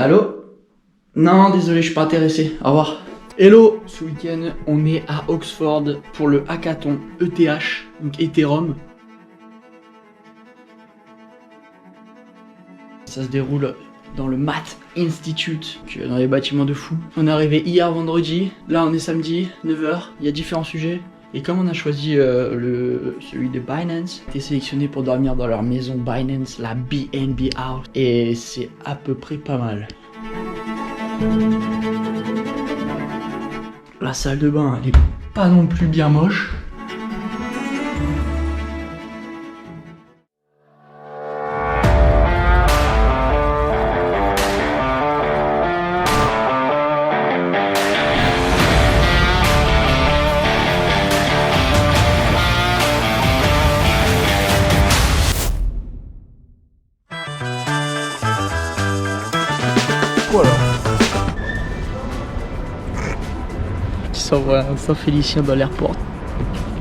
Allô? Non, désolé, je suis pas intéressé. Au revoir. Hello! Ce week-end, on est à Oxford pour le hackathon ETH, donc Ethereum. Ça se déroule dans le Math Institute, dans les bâtiments de fou. On est arrivé hier vendredi, là on est samedi, 9h, il y a différents sujets. Et comme on a choisi celui de Binance, on a été sélectionné pour dormir dans leur maison Binance, la BNB House. Et c'est à peu près pas mal. La salle de bain, elle est pas non plus bien moche. Voilà. Qui s'envoie un Saint-Félicien dans l'airport.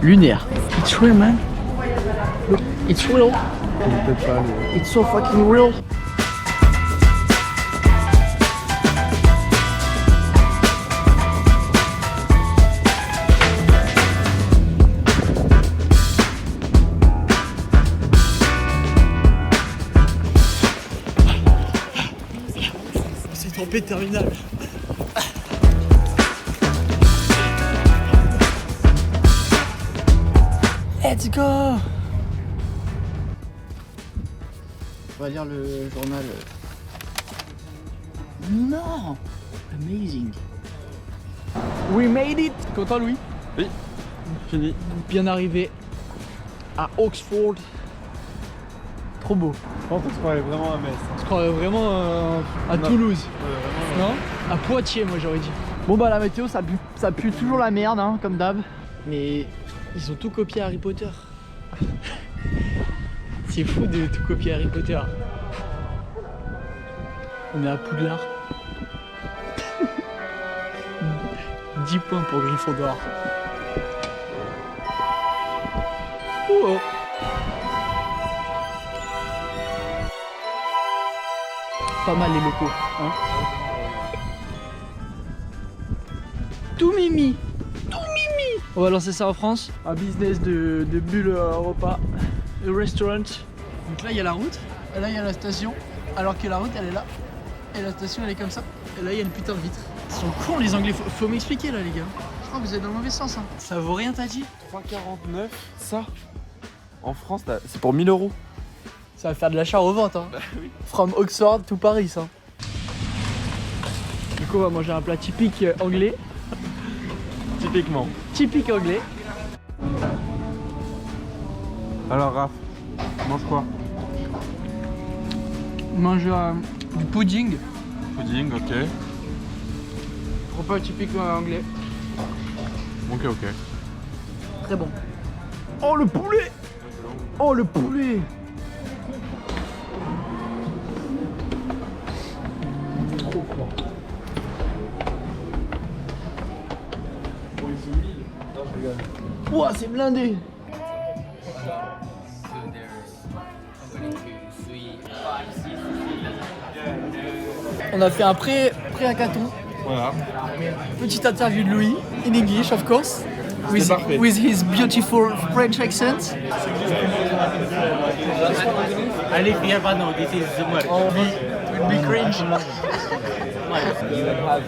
Lunaire. It's real, man. Look, it's real. It's so fucking real. C'est trompé terminal. Let's go! On va lire le journal. Non! Amazing! We made it! Content, Louis? Oui, fini. Bien arrivé à Oxford. Trop beau. Je pense qu'on se croirait vraiment à Metz. On se croirait vraiment à Non. Toulouse. Ouais, vraiment. Non? À Poitiers, moi j'aurais dit. Bon bah la météo, ça pue toujours la merde, hein, comme d'hab. Mais ils ont tout copié Harry Potter. C'est fou de tout copier Harry Potter. On est à Poudlard. 10 points pour Gryffondor. Oh. Pas mal les locaux, hein. Tout mimi. On va lancer ça en France, un business de bulles repas, le restaurant. Donc là il y a la route, et là il y a la station, alors que la route elle est là, et la station elle est comme ça, et là il y a une putain de vitre. Ils sont cons les Anglais, faut m'expliquer là les gars. Je crois que vous êtes dans le mauvais sens, hein. Ça vaut rien t'as dit? 3,49, ça en France, c'est pour 1000 €. Ça va faire de l'achat-revente, hein. Bah oui. From Oxford to Paris, hein. Du coup on va manger un plat typique anglais. Typiquement. Typique anglais. Alors Raph, tu manges quoi? On mange du pudding. Pudding, ok. Repas typique anglais. Ok. Très bon. Oh le poulet! Oh le poulet! Trop fort. Ouah, c'est blindé! On a fait un pré-hackathon. Voilà. Petite interview de Louis, in English of course. C'est parfait. With his beautiful French accent. Alif, no, this is Zumar. Oh, will be cringe. You would have,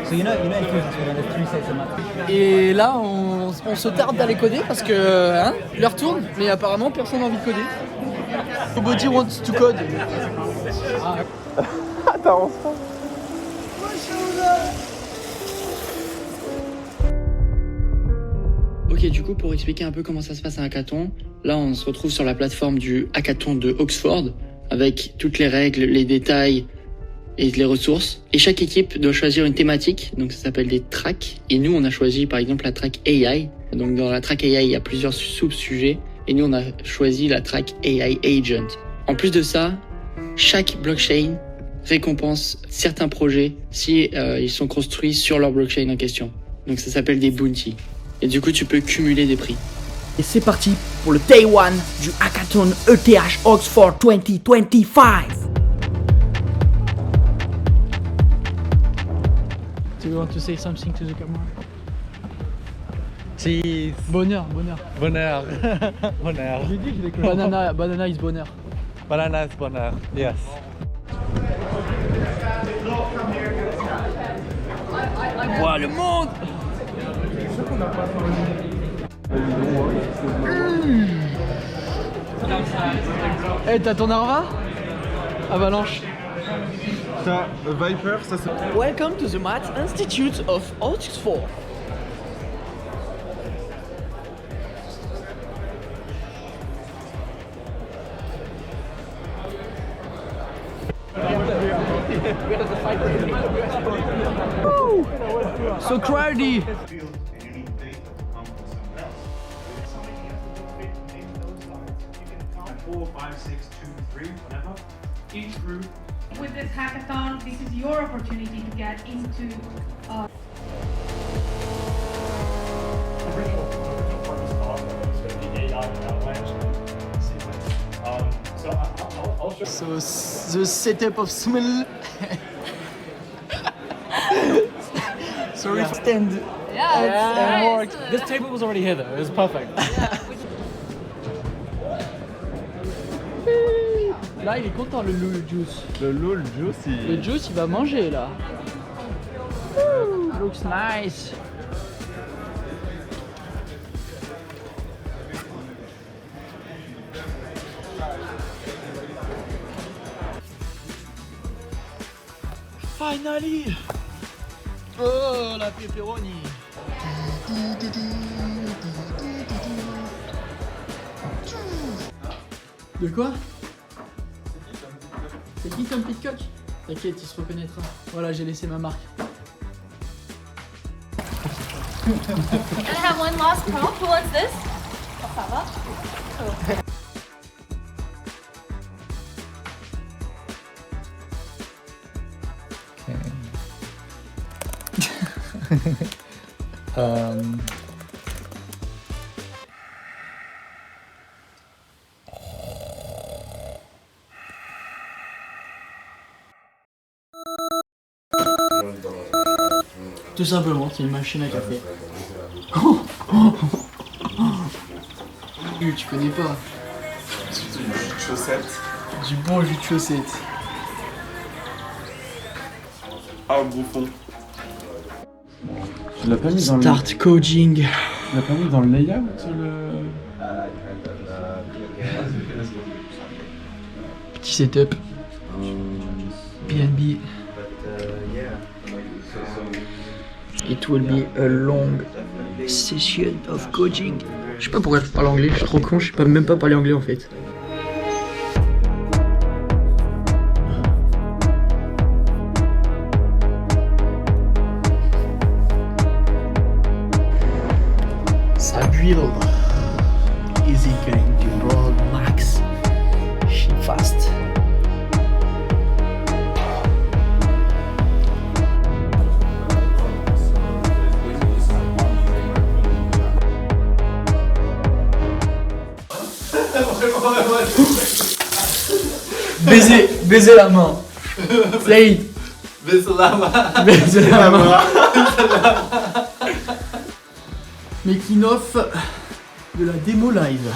so you know if there's 3 sets of math. Et là, on se tarde d'aller coder parce que hein, l'heure tourne, mais apparemment personne n'a envie de coder. Nobody wants to code. Attends, Ok, du coup, pour expliquer un peu comment ça se passe un hackathon, là, on se retrouve sur la plateforme du hackathon de Oxford avec toutes les règles, les détails et les ressources. Et chaque équipe doit choisir une thématique, donc ça s'appelle des tracks. Et nous, on a choisi par exemple la track AI. Donc dans la track AI, il y a plusieurs sous-sujets. Et nous, on a choisi la track AI Agent. En plus de ça, chaque blockchain récompense certains projets si ils sont construits sur leur blockchain en question. Donc ça s'appelle des bounties. Et du coup, tu peux cumuler des prix. Et c'est parti pour le Day 1 du Hackathon ETH Oxford 2025. Do you want to say something to the camera? Cheese. Bonheur. Bonheur. Bonheur. Banana is bonheur. Banana is bonheur. Yes. Wow, le monde! Eh, t'as ton Arva? Avalanche. Ça, Viper, ça c'est. Welcome to the Maths Institute of Oxford. Woo! So crowdy. Each group. With this hackathon, this is your opportunity to get into So the setup of smell. Sorry for stand. Yeah, it's This table was already here though, it was perfect. Là, il est content le juice. Le LOL Juice, Le juice, il va manger là. Woo, looks nice. Finally! Oh, la pepperoni! De quoi? C'est qui Tom Pitcock? T'inquiète, il se reconnaîtra. Voilà, j'ai laissé ma marque. And I have one last prompt. Who wants this? Ça va? Tout simplement, c'est une machine à café. Tu connais pas. Du jus de chaussette. Du bon jus de chaussette. Ah, bouffon. Tu l'as pas mis dans Start coding. Tu l'as pas mis dans le layout le. Petit setup. BNB. It will be a long session of coding. Je sais pas pourquoi je parle anglais, je suis trop con, je sais même pas parler anglais en fait. Ça build. Is it going to roll max? Shit fast. Baiser la main. Saïd. Baiser la main. Baiser la main. Making off de la démo live.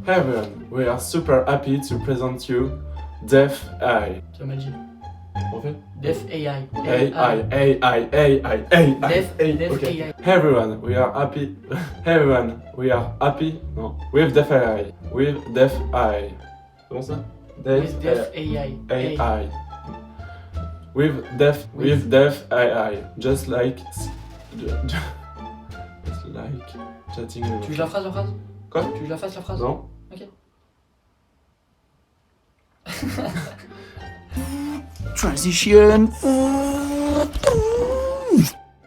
Hey everyone, we are super happy to present you Def AI. Tu as mal dit. En fait Def AI. AI. Def Okay. AI. Hey everyone, we are happy. Hey everyone, we are happy. No, with Def AI. With Def AI. Comment ça? With Def AI. AI. With Def AI. Just like chatting. Tu veux que je la phrase la phrase? Quoi? Tu veux que je la fasse la phrase? Non. Ok. Transition.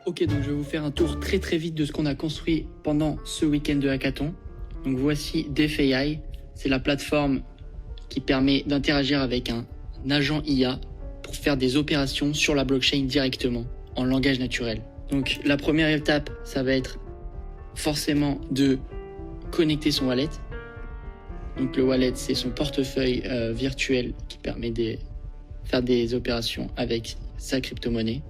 Ok, donc je vais vous faire un tour très vite de ce qu'on a construit pendant ce week-end de hackathon. Donc voici Def AI, c'est la plateforme qui permet d'interagir avec un agent IA pour faire des opérations sur la blockchain directement, en langage naturel. Donc la première étape, ça va être forcément de connecter son wallet. Donc le wallet, c'est son portefeuille virtuel qui permet de faire des opérations avec sa crypto-monnaie.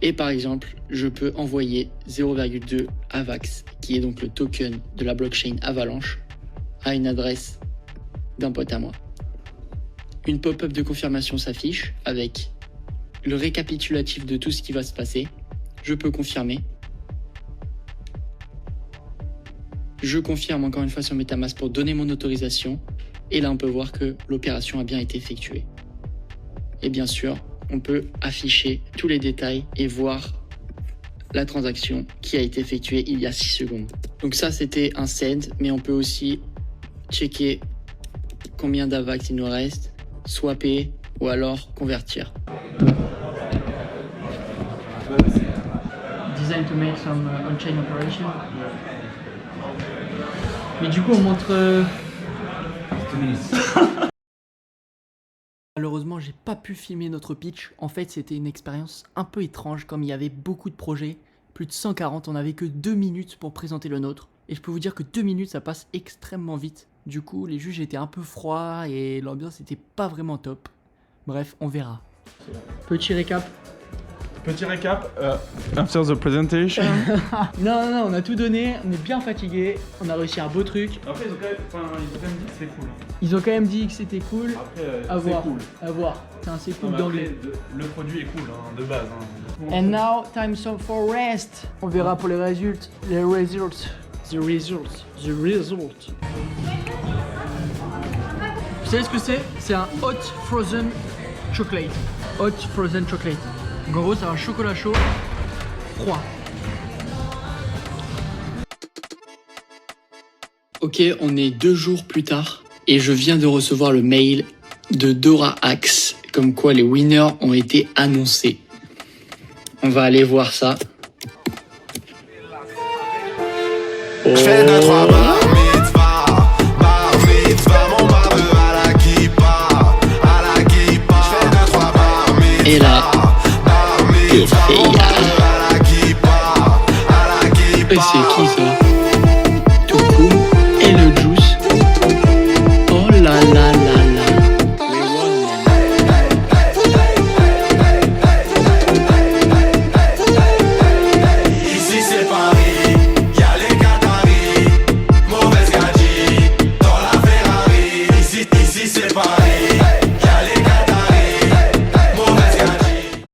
Et par exemple, je peux envoyer 0,2 AVAX, qui est donc le token de la blockchain Avalanche, à une adresse d'un pote à moi. Une pop-up de confirmation s'affiche avec le récapitulatif de tout ce qui va se passer. Je peux confirmer. Je confirme encore une fois sur MetaMask pour donner mon autorisation. Et là, on peut voir que l'opération a bien été effectuée. Et bien sûr, on peut afficher tous les détails et voir la transaction qui a été effectuée il y a 6 secondes. Donc ça, c'était un send, mais on peut aussi checker combien d'AVAX il nous reste, swapper ou alors convertir. Design to make some on-chain operation. Mais du coup, on montre... Malheureusement, j'ai pas pu filmer notre pitch. En fait, c'était une expérience un peu étrange, comme il y avait beaucoup de projets, plus de 140, on n'avait que 2 minutes pour présenter le nôtre. Et je peux vous dire que 2 minutes, ça passe extrêmement vite. Du coup, les juges étaient un peu froids et l'ambiance était pas vraiment top. Bref, on verra. Petit récap. Petit récap, after the presentation. Non, on a tout donné, on est bien fatigué, on a réussi un beau truc. Après, ils ont quand même dit que c'était cool. Ils ont quand même dit que c'était cool. Après, À voir, cool. à voir. C'est un c'est cool Non, mais d'anglais. après, le produit est cool, hein, de base. Hein. And now, time for rest. On verra pour les résultats. Les results. The results. The results. Vous savez ce que c'est? C'est un hot frozen chocolate. Hot frozen chocolate. Donc en gros, c'est un chocolat chaud froid. Ok, on est 2 jours plus tard et je viens de recevoir le mail de DoraAxe comme quoi les winners ont été annoncés. On va aller voir ça. Je fais 2-3 bar mitzvah, mon barbeux à la kippa. Je fais 2-3 bar mitzvah. Et là, Bar mitzvah, mon barbeux à la kippa. et c'est qui ça?